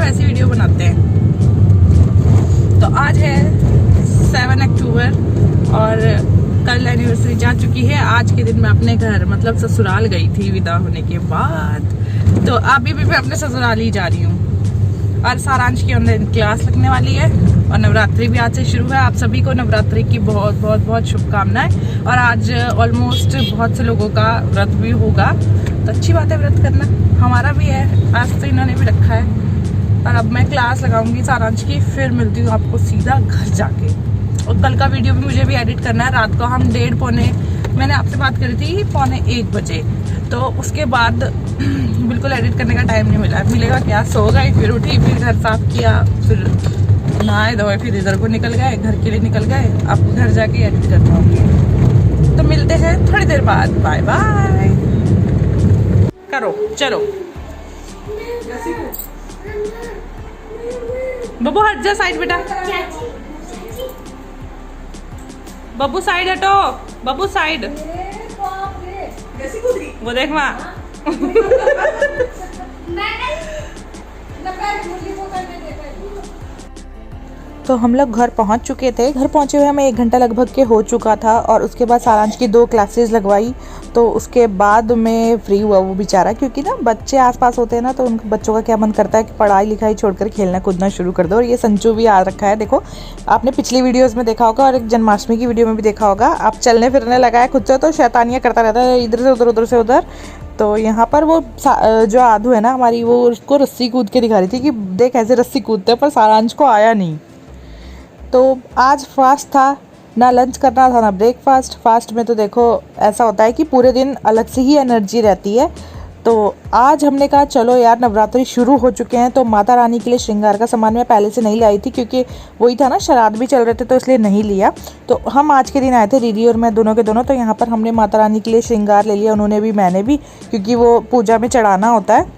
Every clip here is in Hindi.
ऐसी वीडियो बनाते हैं। तो आज है 7 अक्टूबर और कल एनिवर्सरी जा चुकी है। आज के दिन मैं अपने घर मतलब ससुराल गई थी विदा होने के बाद। तो अभी भी मैं अपने ससुराल ही जा रही हूँ और सारांश की ऑनलाइन क्लास लगने वाली है और नवरात्रि भी आज से शुरू है। आप सभी को नवरात्रि की बहुत बहुत बहुत शुभकामनाएं। और आज ऑलमोस्ट बहुत से लोगों का व्रत भी होगा, तो अच्छी बात है व्रत करना, हमारा भी है। आज तो इन्होंने भी रखा है। और अब मैं क्लास लगाऊंगी सारांश की, फिर मिलती हूँ आपको सीधा घर जाके। और कल का वीडियो भी मुझे भी एडिट करना है। रात को हम 1:30 पौने, मैंने आपसे बात करी थी 1:45 बजे, तो उसके बाद बिल्कुल एडिट करने का टाइम नहीं मिलेगा क्या। सो गई, फिर उठी, फिर घर साफ किया, फिर नहाए धोए, फिर इधर को निकल गए, घर के लिए निकल गए। अब घर जाके एडिट कर पाऊंगी। तो मिलते हैं थोड़ी देर बाद। Bye bye. करो चलो बब्बू, हट जा साइड बेटा। बब्बू साइड हटो, बब्बू साइड। वो देख माँ। तो हम लोग घर पहुंच चुके थे। घर पहुंचे हुए हमें 1 घंटा लगभग के हो चुका था और उसके बाद सारांश की 2 क्लासेस लगवाई। तो उसके बाद मैं फ्री हुआ वो बेचारा, क्योंकि ना बच्चे आसपास होते हैं ना, तो उन बच्चों का क्या मन करता है कि पढ़ाई लिखाई छोड़कर खेलना कूदना शुरू कर दो। और ये संचू भी आ रखा है, देखो आपने पिछली वीडियोस में देखा होगा और एक जन्माष्टमी की वीडियो में भी देखा होगा। आप चलने फिरने लगा है खुद से, तो शैतानियाँ करता रहता है इधर से उधर, उधर से उधर। तो यहाँ पर वो जो आधू है ना हमारी, वो उसको रस्सी कूद के दिखा रही थी कि देख ऐसे रस्सी कूदते, पर सारांश को आया नहीं। तो आज फास्ट था, ना लंच करना था ना ब्रेकफास्ट। फास्ट में तो देखो ऐसा होता है कि पूरे दिन अलग से ही एनर्जी रहती है। तो आज हमने कहा चलो यार, नवरात्रि शुरू हो चुके हैं, तो माता रानी के लिए श्रृंगार का सामान मैं पहले से नहीं लाई थी, क्योंकि वही था ना, श्राद्ध भी चल रहे थे, तो इसलिए नहीं लिया। तो हम आज के दिन आए थे, दीदी और मैं दोनों के दोनों। तो यहाँ पर हमने माता रानी के लिए श्रृंगार ले लिया, उन्होंने भी मैंने भी, क्योंकि वो पूजा में चढ़ाना होता है।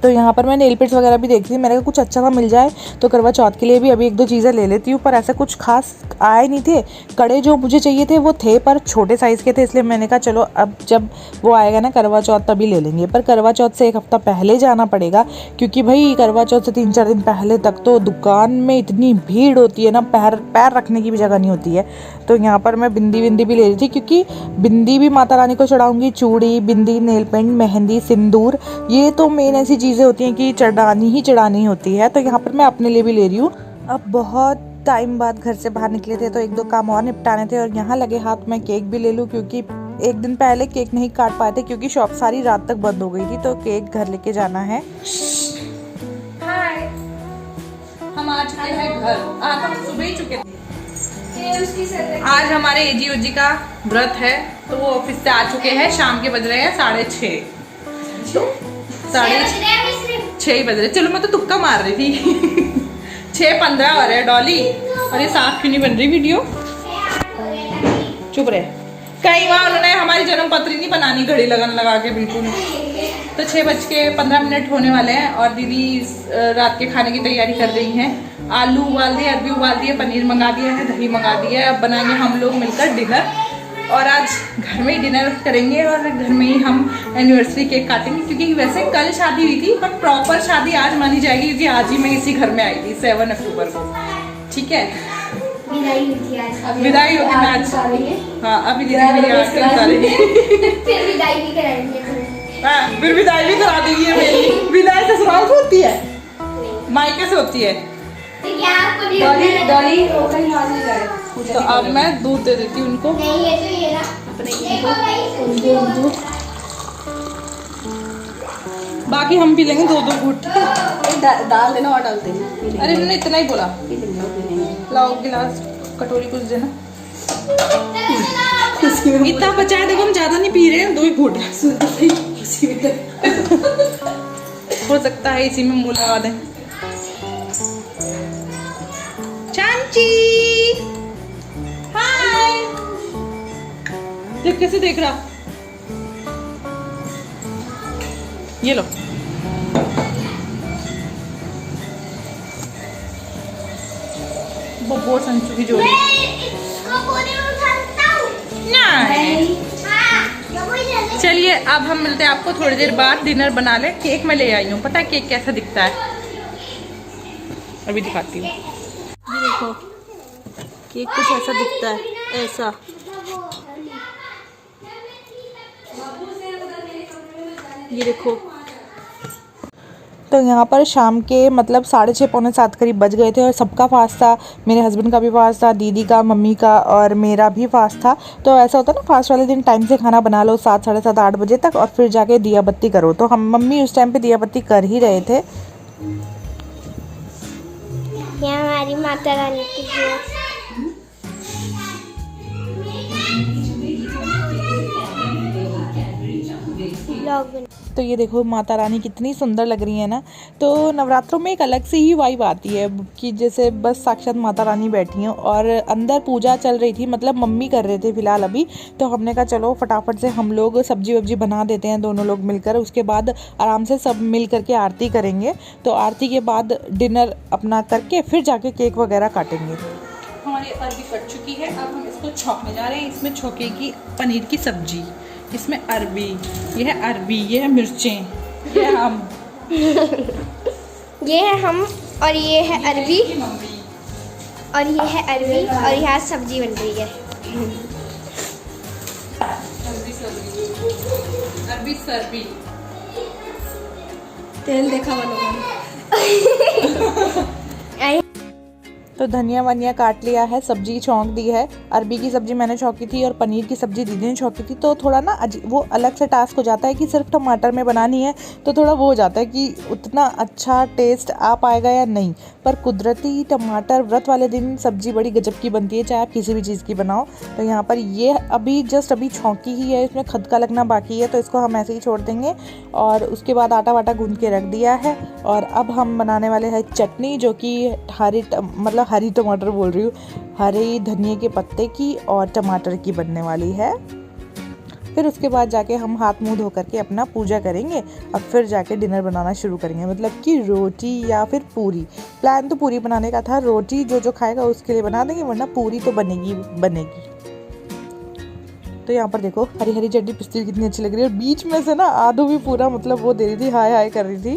तो यहाँ पर मैं नेल पेंट्स वगैरह भी देखती थी, मैंने कहा कुछ अच्छा सा मिल जाए तो करवा चौथ के लिए भी अभी 1-2 चीज़ें ले लेती हूँ। पर ऐसा कुछ खास आए नहीं थे। कड़े जो मुझे चाहिए थे वो थे, पर छोटे साइज़ के थे, इसलिए मैंने कहा चलो अब जब वो आएगा ना करवा चौथ तभी ले लेंगे। पर करवा चौथ से 1 हफ्ता पहले जाना पड़ेगा, क्योंकि भाई करवा चौथ से 3-4 दिन पहले तक तो दुकान में इतनी भीड़ होती है ना, पैर रखने की भी जगह नहीं होती है। तो यहाँ पर मैं बिंदी भी ले रही थी, क्योंकि बिंदी भी माता रानी को चढ़ाऊँगी। चूड़ी, बिंदी, नेल पेंट, मेहंदी, सिंदूर, ये तो मेन ऐसी चीज़ें होती हैं कि चढ़ानी होती है। तो यहाँ पर मैं अपने लिए भी ले रही हूँ। अब बहुत टाइम बाद घर से बाहर निकले थे, तो 1-2 काम और निपटाने थे। और यहाँ लगे हाथ मैं केक भी ले लूँ, क्योंकि 1 दिन पहले केक नहीं काट पाए थे, क्योंकि शॉप सारी रात तक बंद हो गई थी। तो केक घर लेके जाना है। हाय, हम आ चुके हैं घर। आज हम सुबह ही चुके थे। आज हमारे एजी ओजी का व्रत है, तो वो ऑफिस से आ चुके हैं। शाम के बज रहे हैं 6:30, तो 6:30 बज रहे। चलो मैं तो तुक्का मार रही थी। 6:15 हो रहे हैं डॉली। और ये साफ क्यों नहीं बन रही वीडियो? चुप रहे। कई बार उन्होंने हमारी जन्मपत्री नहीं बनानी घड़ी लगन लगा के बिल्कुल। तो 6:15 होने वाले हैं और दीदी रात के खाने की तैयारी कर रही हैं। आलू उबाल दिए, अरबी उबाल दिए, पनीर मंगा दिया है, दही मंगा दिया है। अब बनाएंगे हम लोग मिलकर डिनर, और आज घर में ही डिनर करेंगे और घर में ही हम एनिवर्सरी केक काटेंगे। क्योंकि वैसे कल शादी हुई थी, पर प्रॉपर शादी आज मानी जाएगी, क्योंकि आज ही मैं इसी घर में आई थी 7 अक्टूबर को। ठीक है, विदाई होगी मैं आज। हाँ, अभी दीदी मेरी आज करा देगी। फिर विदाई भी करा देगी मेरी। विदाई ससुराल से होती है, मायके से होती है। तो अब मैं दूध दे देती हूँ उनको। बाकी हम पी लेंगे 2-2 घूंट। डाल देना और डालते हैं। अरे मैंने इतना ही बोला। लाओ गिलास, कटोरी कुछ देना। इतना बचा है, देखो हम ज्यादा नहीं पी रहे हैं, 2 ही घूंट। हो सकता है इसी में मुँह लगा दें। चांची हाय, देख कैसे देख रहा। ये लो, बब्बू और संचू की जोड़ी। नहीं, चलिए अब हम मिलते हैं आपको थोड़ी देर बाद। डिनर बना ले। केक मैं ले आई हूँ, पता है केक कैसा दिखता है? अभी दिखाती हूँ। ये देखो केक कुछ ऐसा दिखता है, ऐसा। ये देखो। तो यहाँ पर शाम के मतलब 6:30 पौने 7 करीब बज गए थे और सबका फास्ट था। मेरे हस्बैंड का भी फास्ट था, दीदी का, मम्मी का और मेरा भी फास्ट था। तो ऐसा होता है ना, फास्ट वाले दिन टाइम से खाना बना लो 7, साढ़े 7, 8 बजे तक और फिर जाके दिया बत्ती करो। तो हम मम्मी उस टाइम पे दिया बत्ती कर ही रहे थे। ये हमारी माता रानी की तो ये देखो माता रानी कितनी सुंदर लग रही है ना। तो नवरात्रों में एक अलग सी ही वाइब आती है कि जैसे बस साक्षात माता रानी बैठी हैं। और अंदर पूजा चल रही थी, मतलब मम्मी कर रहे थे फिलहाल अभी। तो हमने कहा चलो फटाफट से हम लोग सब्जी वब्जी बना देते हैं दोनों लोग मिलकर, उसके बाद आराम से सब मिल करके आरती करेंगे। तो आरती के बाद डिनर अपना करके फिर जाके केक वगैरह काटेंगे। हमारी अरबी कट चुकी है, अब हम इसको छौंकने जा रहे हैं। इसमें छौंकेगी पनीर की सब्जी, इसमें अरबी, ये है अरबी, ये है मिर्चें, ये है हम ये है हम और ये है अरबी और ये है अरबी और यहाँ सब्जी बन रही है। अरबी सरबी। तेल देखा वालों का। तो धनिया वनिया काट लिया है, सब्जी छौंक दी है। अरबी की सब्जी मैंने छौंकी थी और पनीर की सब्जी दीदी ने छौंकी थी। तो थोड़ा ना वो अलग से टास्क हो जाता है कि सिर्फ टमाटर में बनानी है, तो थोड़ा वो हो जाता है कि उतना अच्छा टेस्ट आ पाएगा या नहीं। पर कुदरती टमाटर व्रत वाले दिन सब्जी बड़ी गजब की बनती है, चाहे आप किसी भी चीज़ की बनाओ। तो यहाँ पर ये अभी छौंकी ही है, इसमें खदका लगना बाकी है, तो इसको हम ऐसे ही छोड़ देंगे। और उसके बाद आटा वाटा गूंद के रख दिया है। और अब हम बनाने वाले हैं चटनी, जो कि हरी टमाटर बोल रही हूँ, हरे धनिए के पत्ते की और टमाटर की बनने वाली है। फिर उसके बाद जाके हम हाथ मुंह धो करके अपना पूजा करेंगे और फिर जाके डिनर बनाना शुरू करेंगे, मतलब कि रोटी या फिर पूरी। प्लान तो पूरी बनाने का था, रोटी जो खाएगा उसके लिए बना देंगे, वरना पूरी तो बनेगी। तो यहाँ पर देखो हरी हरी चटनी पिसती कितनी अच्छी लग रही है। और बीच में से ना आदू भी पूरा मतलब वो दे रही थी, हाय हाय कर रही थी।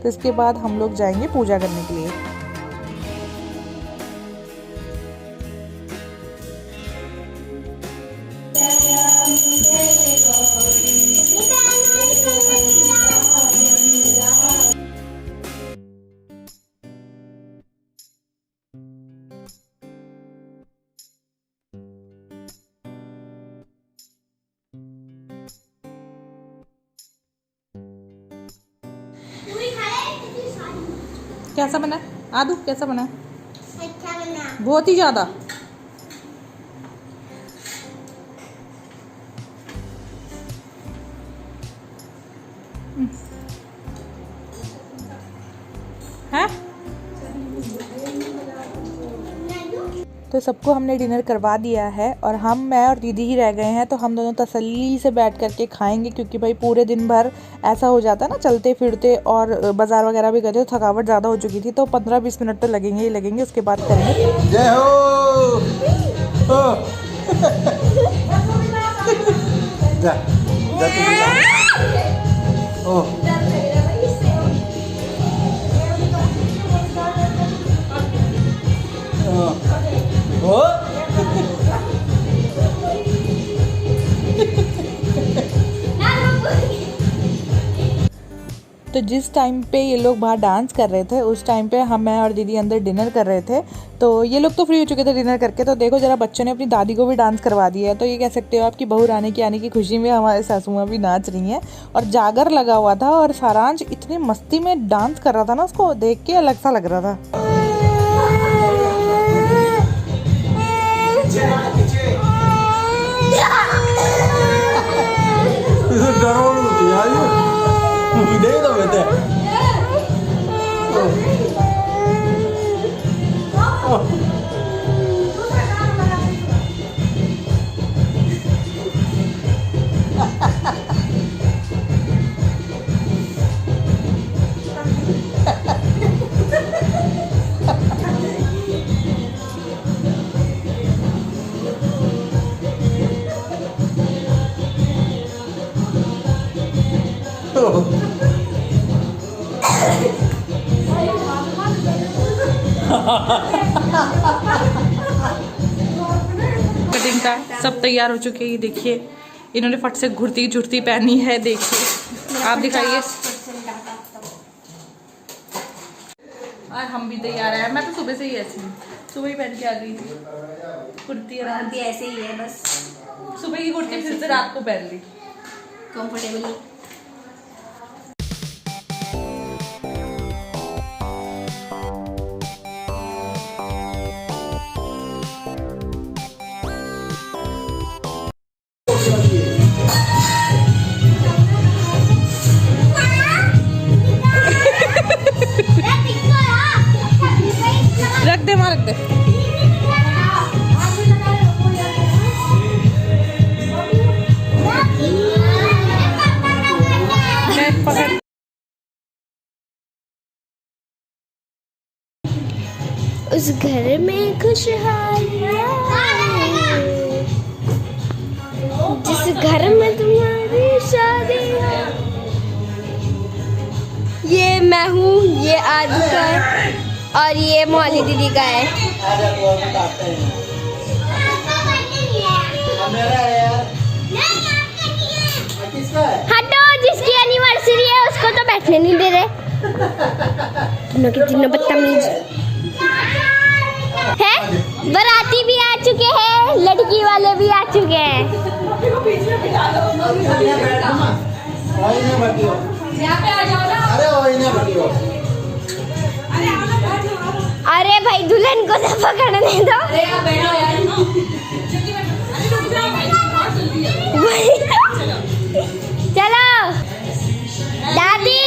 तो इसके बाद हम लोग जाएंगे पूजा करने के लिए। कैसा बना आदू, कैसा बना? अच्छा बना, बहुत ही ज़्यादा। है तो सबको हमने डिनर करवा दिया है और मैं और दीदी ही रह गए हैं। तो हम दोनों तसल्ली से बैठ करके खाएंगे, क्योंकि भाई पूरे दिन भर ऐसा हो जाता है ना, चलते फिरते और बाज़ार वगैरह भी गए थे, तो थकावट ज़्यादा हो चुकी थी। तो 15-20 मिनट तो लगेंगे ही लगेंगे, उसके बाद करेंगे। जय हो। जा ओ तो जिस टाइम पे ये लोग बाहर डांस कर रहे थे, उस टाइम पे मैं और दीदी अंदर डिनर कर रहे थे। तो ये लोग तो फ्री हो चुके थे डिनर करके। तो देखो जरा, बच्चों ने अपनी दादी को भी डांस करवा दिया है। तो ये कह सकते हो आपकी बहू रानी की आने की खुशी में हमारे सासू माँ भी नाच रही हैं। और जागर लगा हुआ था और सारांश इतनी मस्ती में डांस कर रहा था ना, उसको देख के अलग सा लग रहा था। कटिंग का सब तैयार हो चुके हैं। ये देखिए इन्होंने फट से घुर्ती झुर्ती पहनी है। देखिए आप दिखाइए। और हम भी तैयार हैं। मैं तो सुबह से ही ऐसी हूँ, सुबह ही पहन के आ गई थी कुर्ती। रात भी ऐसे ही है, बस सुबह की कुर्ती फिर से रात को पहन ली कंफर्टेबली। रख दे वहाँ रख दे। मैं पकड़। उस घर में खुशहालियाँ, जिस घर में तुम्हारी शादी है। ये मैं हूँ, ये आदि का है और ये मौली दीदी का है। हटो, जिसकी एनिवर्सरी है उसको तो बैठने नहीं दे रहे। तीनों बदतमीज है। बाराती भी आ चुके हैं, लड़की वाले भी आ चुके हैं। अरे भाई दुल्हन को तो पकड़ने दो। चलो दादी।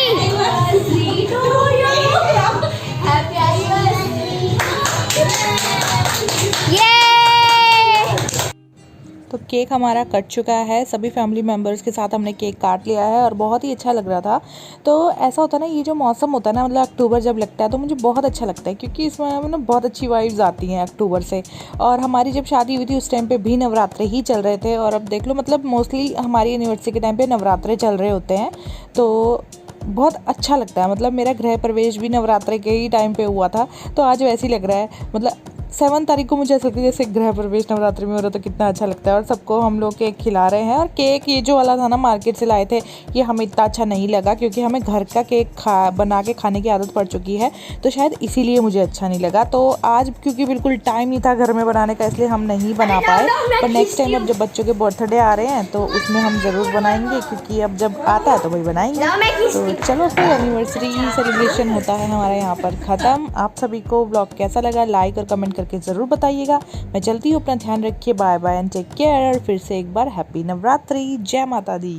तो केक हमारा कट चुका है। सभी फैमिली मेम्बर्स के साथ हमने केक काट लिया है और बहुत ही अच्छा लग रहा था। तो ऐसा होता है ना, ये जो मौसम होता है ना, मतलब अक्टूबर जब लगता है तो मुझे बहुत अच्छा लगता है, क्योंकि इसमें ना बहुत अच्छी वाइब्स आती हैं अक्टूबर से। और हमारी जब शादी हुई थी उस टाइम पे भी नवरात्रे ही चल रहे थे, और अब देख लो मतलब मोस्टली हमारी यूनिवर्सिटी के टाइम पे नवरात्रे चल रहे होते हैं। तो बहुत अच्छा लगता है। मतलब मेरा गृह प्रवेश भी नवरात्रे के ही टाइम पे हुआ था, तो आज वैसे ही लग रहा है। मतलब 7 तारीख को मुझे ऐसा लगता है जैसे गृह प्रवेश नवरात्रि में हो रहा, तो कितना अच्छा लगता है। और सबको हम लोग केक खिला रहे हैं। और केक ये जो वाला था ना, मार्केट से लाए थे, ये हमें इतना अच्छा नहीं लगा, क्योंकि हमें घर का केक बना के खाने की आदत पड़ चुकी है, तो शायद इसीलिए मुझे अच्छा नहीं लगा। तो आज क्योंकि बिल्कुल टाइम नहीं था घर में बनाने का, इसलिए हम नहीं बना पाए। पर नेक्स्ट टाइम अब जब बच्चों के बर्थडे आ रहे हैं तो उसमें हम ज़रूर बनाएंगे, क्योंकि अब जब आता है तो वही बनाएंगे। तो चलो फिर एनिवर्सरी सेलिब्रेशन होता है हमारा यहाँ पर ख़त्म। आप सभी को ब्लॉग कैसा लगा लाइक और कमेंट करके ज़रूर बताइएगा। मैं चलती हूँ, अपना ध्यान रखिए, bye bye and take care. और फिर से एक बार हैप्पी नवरात्रि, जय माता दी।